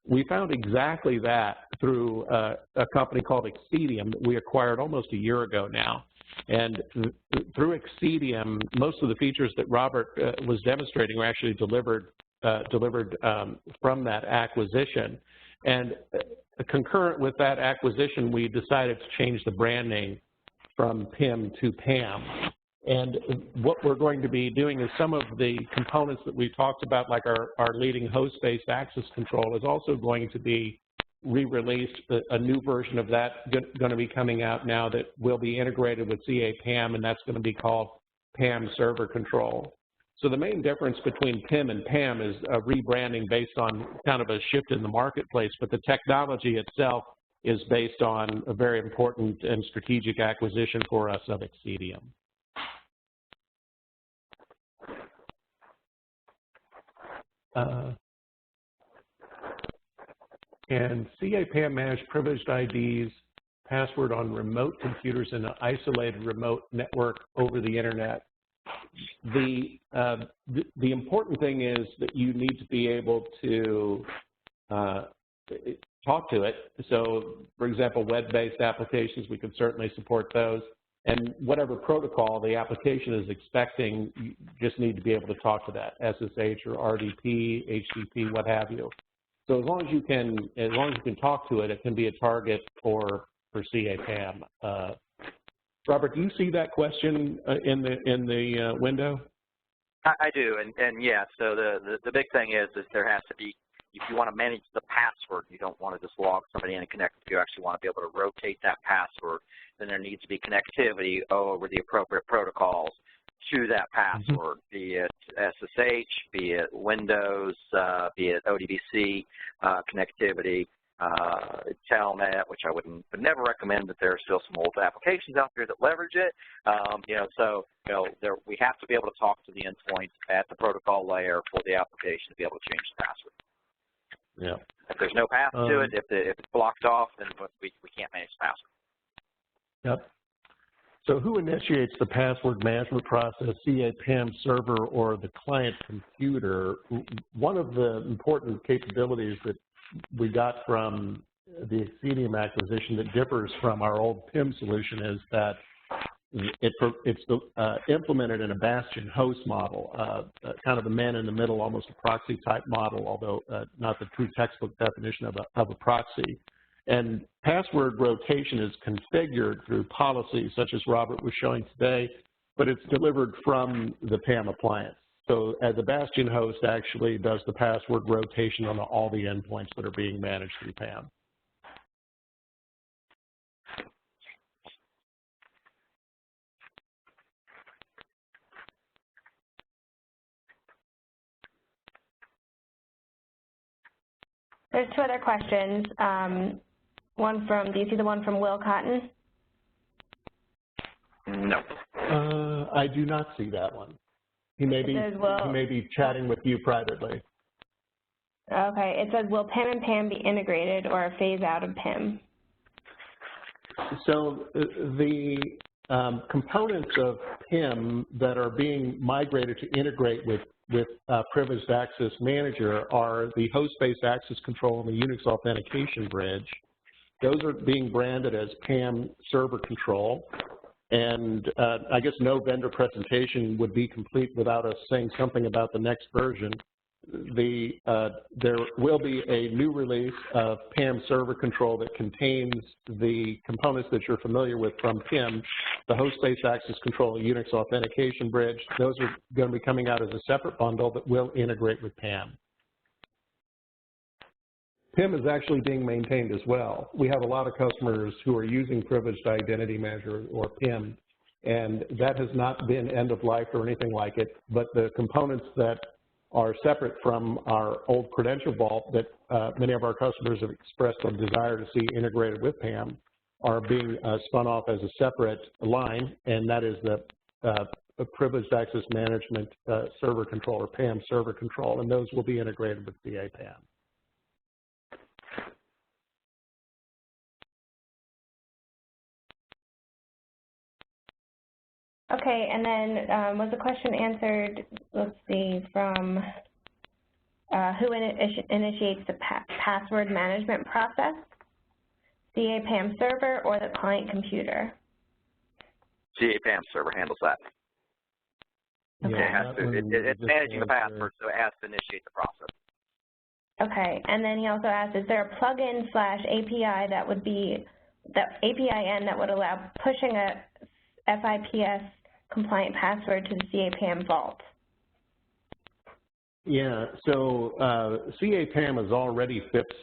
Speaker 2: We found exactly that through a company called Expedium that we acquired almost a year ago now. And through Expedium, most of the features that Robert was demonstrating were actually delivered from that acquisition. And concurrent with that acquisition, we decided to change the brand name from PIM to PAM. And what we're going to be doing is some of the components that we talked about, like our leading host-based access control, is also going to be re-released. A new version of that going to be coming out now that will be integrated with CA PAM, and that's going to be called PAM Server Control. So the main difference between PIM and PAM is a rebranding based on kind of a shift in the marketplace, but the technology itself is based on a very important and strategic acquisition for us of Expedium. And CA PAM managed privileged IDs, password on remote computers in an isolated remote network over the internet. The important thing is that you need to be able to talk to it. So, for example, web-based applications, we can certainly support those. And whatever protocol the application is expecting, you just need to be able to talk to that, SSH or RDP, HTTP, what have you. So as long as you can talk to it, it can be a target for CA PAM. Robert, do you see that question in the window?
Speaker 3: I do, and yeah. So the big thing is there has to be, if you want to manage the password, you don't want to just log somebody in and connect. If you actually want to be able to rotate that password, then there needs to be connectivity over the appropriate protocols to that password, be it SSH, be it Windows, be it ODBC connectivity, Telnet, which I would never recommend, but there are still some old applications out there that leverage it. We have to be able to talk to the endpoints at the protocol layer for the application to be able to change the password.
Speaker 2: Yeah.
Speaker 3: If there's no path to it, if it's blocked off, then we can't manage the password.
Speaker 2: Yep. So who initiates the password management process, CA PAM server or the client computer? One of the important capabilities that we got from the Expedium acquisition that differs from our old PIM solution is that it's implemented in a bastion host model, kind of a man in the middle, almost a proxy type model, although not the true textbook definition of a proxy. And password rotation is configured through policies such as Robert was showing today, but it's delivered from the PAM appliance. So the bastion host actually does the password rotation on all the endpoints that are being managed through PAM.
Speaker 1: There's two other questions. Do you see the one from Will Cotton?
Speaker 3: No.
Speaker 2: I do not see that one. He may be chatting with you privately.
Speaker 1: Okay. It says, will PIM and PAM be integrated or a phase out of PIM?
Speaker 2: So the components of PIM that are being migrated to integrate with Privileged Access Manager are the host-based access control and the Unix authentication bridge. Those are being branded as PAM Server Control. And I guess no vendor presentation would be complete without us saying something about the next version. There will be a new release of PAM Server Control that contains the components that you're familiar with from PIM, the host-based access control, Unix authentication bridge. Those are going to be coming out as a separate bundle that will integrate with PAM. PIM is actually being maintained as well. We have a lot of customers who are using Privileged Identity Manager or PIM, and that has not been end of life or anything like it, but the components that are separate from our old credential vault that many of our customers have expressed a desire to see integrated with PAM are being spun off as a separate line, and that is the Privileged Access Management Server Control, or PAM Server Control, and those will be integrated with CA PAM.
Speaker 1: Okay, and then was the question answered, let's see, from who initiates the password management process? CA PAM server or the client computer?
Speaker 3: CA PAM server handles that.
Speaker 2: Yeah,
Speaker 3: it's managing the password, so it has to initiate the process.
Speaker 1: Okay, and then he also asked, is there a plugin / API that would be the API-N that would allow pushing a FIPS compliant password to the CA PAM vault?
Speaker 2: Yeah, so CA PAM is already FIPS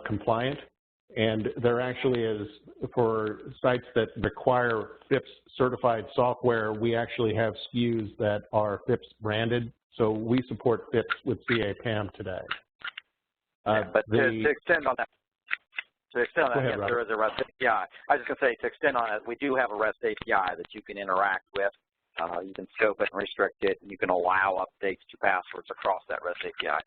Speaker 2: compliant, and there actually is, for sites that require FIPS certified software, we actually have SKUs that are FIPS branded, so we support FIPS with CA PAM today.
Speaker 3: But to extend on that, yes, there is a REST API. I was just going to say, to extend on it, we do have a REST API that you can interact with. You can scope it and restrict it, and you can allow updates to passwords across that REST API.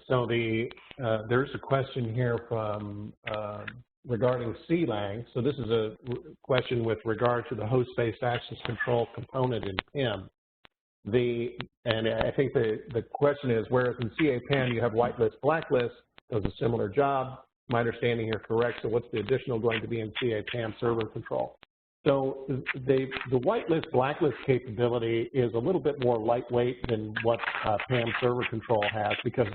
Speaker 2: So there's a question here from regarding CLANG. So this is a question with regard to the host-based access control component in PIM. And I think the question is, whereas in CA PAM you have whitelist, blacklist, does a similar job. My understanding here correct, so what's the additional going to be in CA PAM server control? So the whitelist, blacklist capability is a little bit more lightweight than what PAM server control has, because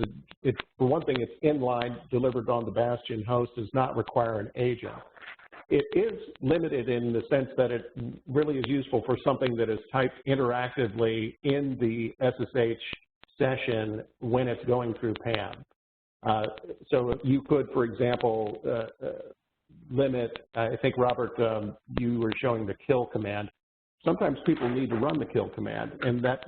Speaker 2: it's for one thing, it's inline, delivered on the Bastion host, does not require an agent. It is limited in the sense that it really is useful for something that is typed interactively in the SSH session when it's going through PAM. So you could, for example, limit, I think, Robert, you were showing the kill command. Sometimes people need to run the kill command, and that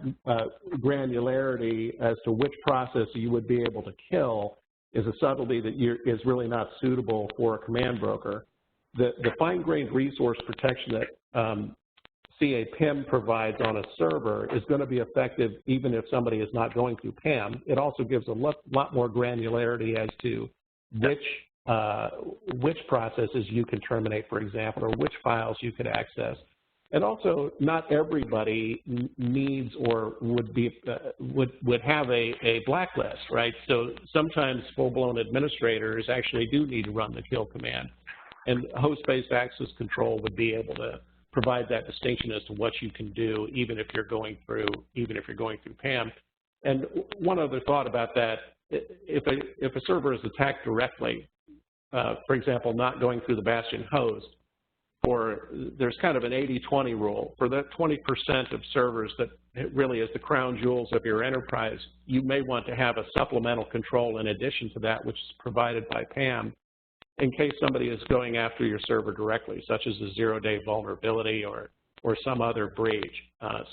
Speaker 2: granularity as to which process you would be able to kill is a subtlety that is really not suitable for a command broker. The fine-grained resource protection that CA PIM provides on a server is going to be effective even if somebody is not going through PAM. It also gives a lot more granularity as to which processes you can terminate, for example, or which files you could access. And also, not everybody needs or would have a blacklist, right? So sometimes full-blown administrators actually do need to run the kill command. And host-based access control would be able to provide that distinction as to what you can do, even if you're going through PAM. And one other thought about that: if a server is attacked directly, for example, not going through the Bastion host, or there's kind of an 80-20 rule. For that 20% of servers that really is the crown jewels of your enterprise, you may want to have a supplemental control in addition to that, which is provided by PAM, in case somebody is going after your server directly, such as a zero-day vulnerability or some other breach.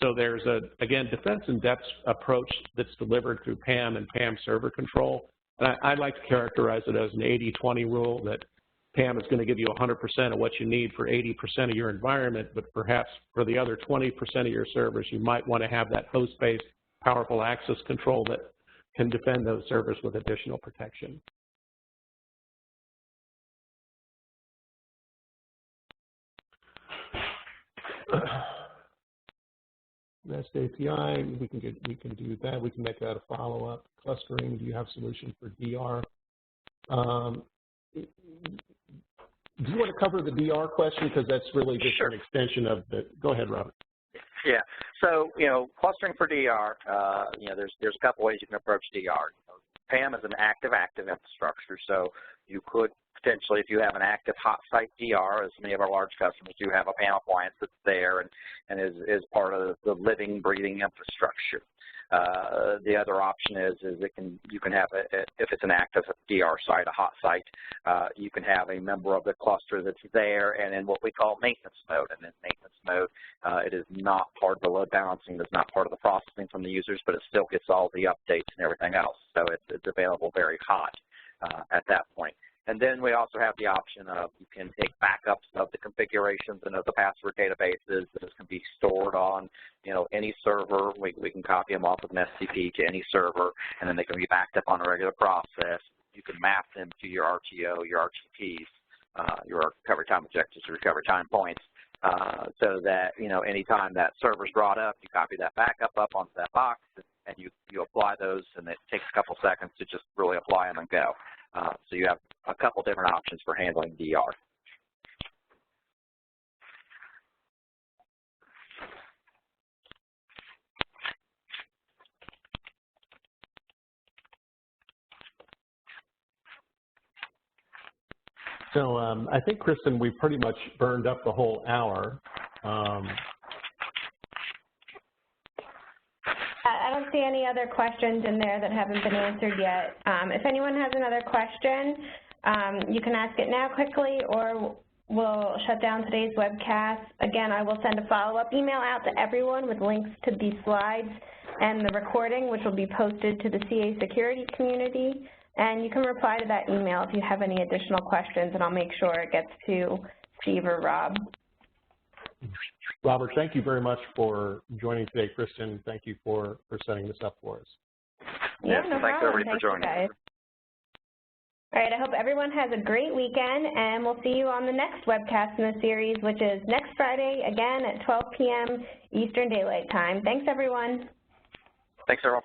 Speaker 2: So there's again, defense in depth approach that's delivered through PAM and PAM server control. And I like to characterize it as an 80-20 rule, that PAM is going to give you 100% of what you need for 80% of your environment, but perhaps for the other 20% of your servers, you might want to have that host-based powerful access control that can defend those servers with additional protection. REST API, we can do that. We can make that a follow-up. Clustering, do you have a solution for DR? Do you want to cover the DR question, because that's really just an extension of the? Go ahead, Robert.
Speaker 3: Yeah. So clustering for DR, there's a couple ways you can approach DR. PAM is an active infrastructure, so you could potentially, if you have an active hot site DR, as many of our large customers do have a PAM appliance that's there and is part of the living, breathing infrastructure. The other option is you can have, if it's an active DR site, a hot site, you can have a member of the cluster that's there and in what we call maintenance mode. And in maintenance mode, it is not part of the load balancing, it's not part of the processing from the users, but it still gets all the updates and everything else. So it's available very hot at that point. And then we also have the option of you can take backups of the configurations and of the password databases. This can be stored on, any server. We can copy them off of an SCP to any server, and then they can be backed up on a regular process. You can map them to your RTO, your RTPs your recovery time objectives, your recovery time points, so that, anytime that server's brought up, you copy that backup up onto that box, and you apply those, and it takes a couple seconds to just really apply them and go. So you have a couple different options for handling DR.
Speaker 2: So I think, Kristen, we pretty much burned up the whole hour.
Speaker 1: I don't see any other questions in there that haven't been answered yet. If anyone has another question, you can ask it now quickly, or we'll shut down today's webcast. Again, I will send a follow-up email out to everyone with links to these slides and the recording, which will be posted to the CA security community. And you can reply to that email if you have any additional questions, and I'll make sure it gets to Steve or Rob.
Speaker 2: Robert, thank you very much for joining today. Kristen, thank you for setting this up for us.
Speaker 1: Yeah, no
Speaker 3: thanks
Speaker 1: problem.
Speaker 3: everybody for joining.
Speaker 1: Guys. All right, I hope everyone has a great weekend, and we'll see you on the next webcast in the series, which is next Friday, again at 12 p.m. Eastern Daylight Time. Thanks, everyone.
Speaker 3: Thanks, everyone.